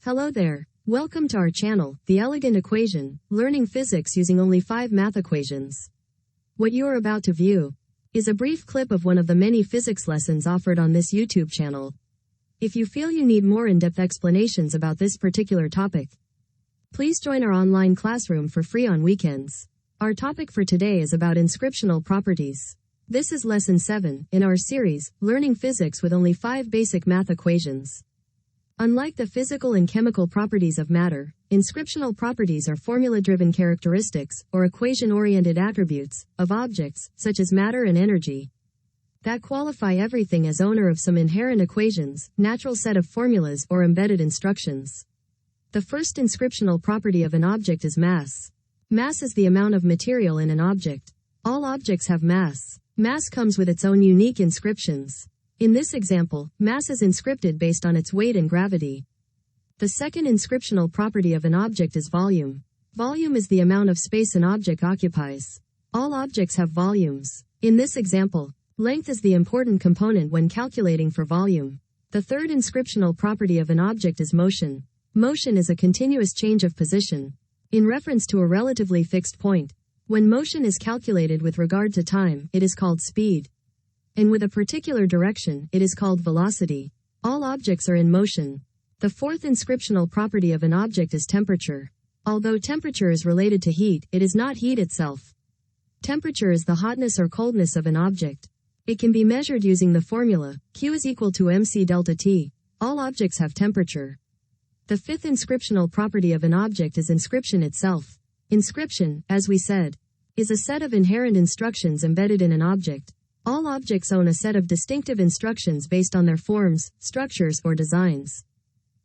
Hello there. Welcome to our channel, The Elegant Equation, learning physics using only 5 math equations. What you are about to view is a brief clip of one of the many physics lessons offered on this YouTube channel. If you feel you need more in-depth explanations about this particular topic, please join our online classroom for free on weekends. Our topic for today is about inscriptional properties. This is lesson 7 in our series, Learning Physics with Only 5 Basic Math Equations. Unlike the physical and chemical properties of matter, inscriptional properties are formula-driven characteristics, or equation-oriented attributes, of objects, such as matter and energy, that qualify everything as owner of some inherent equations, natural set of formulas, or embedded instructions. The first inscriptional property of an object is mass. Mass is the amount of material in an object. All objects have mass. Mass comes with its own unique inscriptions. In this example, mass is inscripted based on its weight and gravity. The second inscriptional property of an object is volume. Volume is the amount of space an object occupies. All objects have volumes. In this example, length is the important component when calculating for volume. The third inscriptional property of an object is motion. Motion is a continuous change of position in reference to a relatively fixed point. When motion is calculated with regard to time, it is called speed. And with a particular direction, it is called velocity. All objects are in motion. The fourth inscriptional property of an object is temperature. Although temperature is related to heat, it is not heat itself. Temperature is the hotness or coldness of an object. It can be measured using the formula, Q is equal to mc delta T. All objects have temperature. The fifth inscriptional property of an object is inscription itself. Inscription, as we said, is a set of inherent instructions embedded in an object. All objects own a set of distinctive instructions based on their forms, structures, or designs.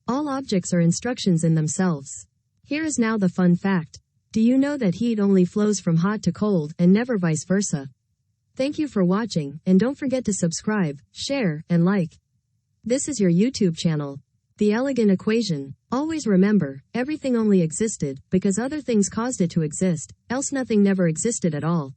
All objects are instructions in themselves. Here is now the fun fact. Do you know that heat only flows from hot to cold, and never vice versa? Thank you for watching, and don't forget to subscribe, share, and like. This is your YouTube channel, The Elegant Equation. Always remember, everything only existed because other things caused it to exist, else nothing never existed at all.